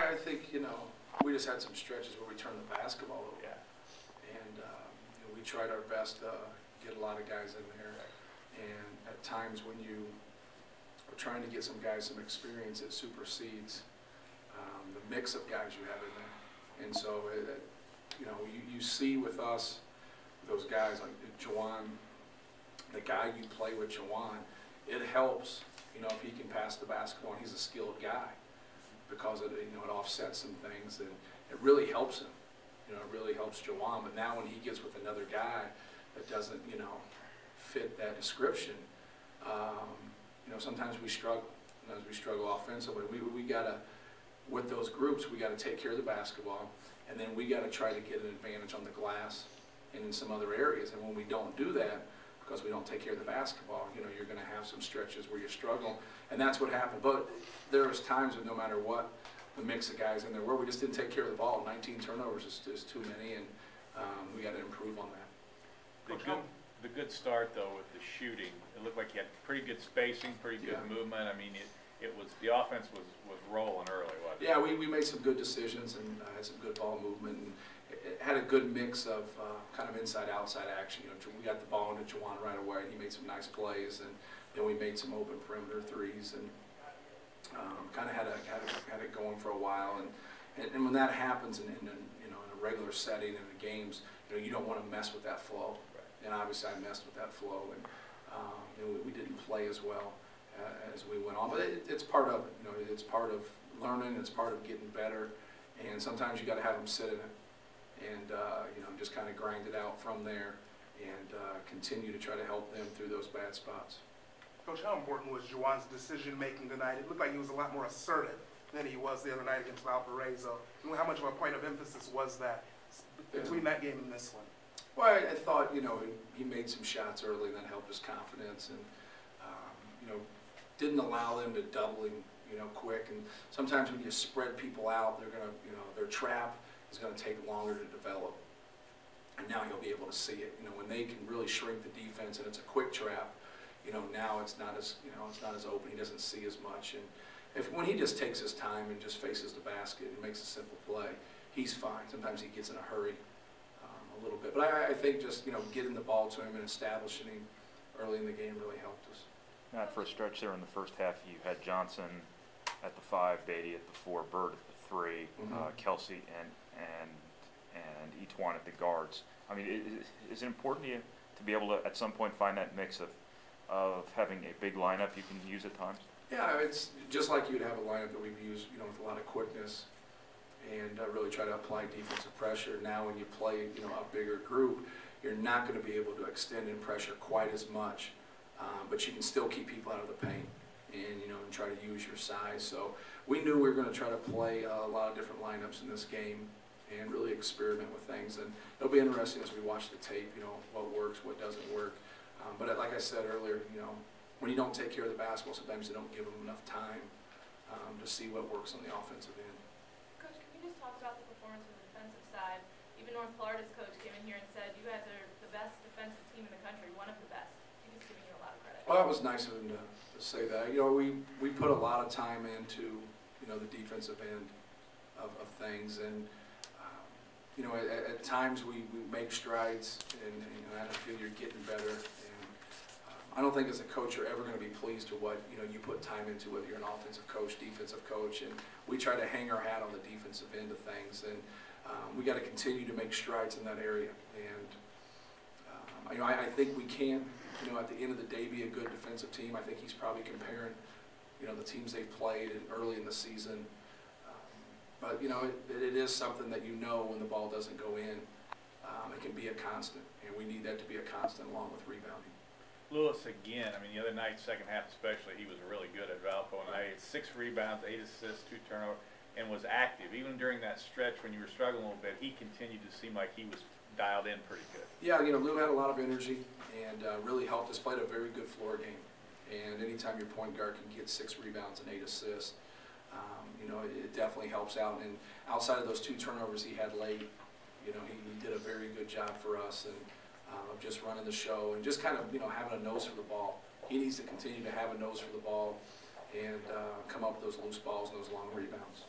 I think, we just had some stretches where we turned the basketball over. Yeah. And we tried our best to get a lot of guys in there. And at times when you are trying to get some guys some experience, it supersedes the mix of guys you have in there. And so, you see with us, those guys like Jawan, the guy you play with Jawan, it helps, if he can pass the basketball and he's a skilled guy, because it offsets some things, and it really helps him. It really helps Jawan. But now when he gets with another guy that doesn't, fit that description, sometimes we struggle. Sometimes we struggle offensively. We gotta, with those groups, we gotta take care of the basketball, and then we gotta try to get an advantage on the glass and in some other areas. And when we don't do that, because we don't take care of the basketball, you're going to have some stretches where you struggle, and that's what happened. But there was times that no matter what the mix of guys in there were, we just didn't take care of the ball. 19 turnovers is too many, and we got to improve on that. The good start though with the shooting, it looked like you had pretty good spacing, pretty good movement. I mean, the offense was rolling early, wasn't it? Yeah, we made some good decisions and had some good ball movement. And it had a good mix of kind of inside-outside action. We got the ball into Jawan right away, and he made some nice plays, and then we made some open perimeter threes, and kind of had it going for a while. And when that happens in a regular setting in the games, you don't want to mess with that flow. Right. And obviously, I messed with that flow, and we didn't play as well as we went on. But it's part of it. It's part of learning. It's part of getting better. And sometimes you got to have them sit in it. And just kind of grind it out from there, and continue to try to help them through those bad spots. Coach, how important was Jawan's decision-making tonight? It looked like he was a lot more assertive than he was the other night against Valparaiso. How much of a point of emphasis was that between that game and this one? Well, I thought, he made some shots early that helped his confidence, and, didn't allow them to double him, quick. And sometimes when you spread people out, they're going to, their trap is going to take longer to develop. And now you'll be able to see it. When they can really shrink the defense and it's a quick trap, now it's not as, it's not as open. He doesn't see as much. And when he just takes his time and just faces the basket and makes a simple play, he's fine. Sometimes he gets in a hurry a little bit. But I think just, getting the ball to him and establishing him early in the game really helped us. Matt, for a stretch there in the first half, you had Johnson at the 5, Beatty at the 4, Bird at the 3, Kelsey and Etwan at the guards. I mean, is it important to you to be able to at some point find that mix of having a big lineup you can use at times? Yeah, it's just like you'd have a lineup that we've used, with a lot of quickness and really try to apply defensive pressure. Now when you play, a bigger group, you're not going to be able to extend in pressure quite as much, but you can still keep people out of the paint and, and try to use your size. So we knew we were going to try to play a lot of different lineups in this game and really experiment with things. And it'll be interesting as we watch the tape, what works, what doesn't work. But like I said earlier, when you don't take care of the basketball, sometimes they don't give them enough time to see what works on the offensive end. Coach, can you just talk about the performance on the defensive side? Even North Florida's coach came in here and said, you guys are the best defensive team in the country, one of the best. He's giving you a lot of credit. Well, that was nice of him to say that. We put a lot of time into, the defensive end of things, and at times we make strides, and I feel you're getting better. And I don't think as a coach you're ever going to be pleased with what you put time into, whether you're an offensive coach, defensive coach. And we try to hang our hat on the defensive end of things, and we got to continue to make strides in that area. And I think we can, at the end of the day, be a good defensive team. I think he's probably comparing, the teams they've played early in the season. But, it is something that when the ball doesn't go in, it can be a constant. And we need that to be a constant along with rebounding. Lewis, again, I mean, the other night, second half especially, he was really good at Valpo. And I had 6 rebounds, 8 assists, 2 turnovers, and was active. Even during that stretch when you were struggling a little bit, he continued to seem like he was dialed in pretty good. Yeah, Lou had a lot of energy and really helped us. Played a very good floor game. And anytime your point guard can get 6 rebounds and 8 assists, it definitely helps out. And outside of those 2 turnovers he had late, he did a very good job for us and of just running the show and just kind of, having a nose for the ball. He needs to continue to have a nose for the ball and come up with those loose balls and those long rebounds.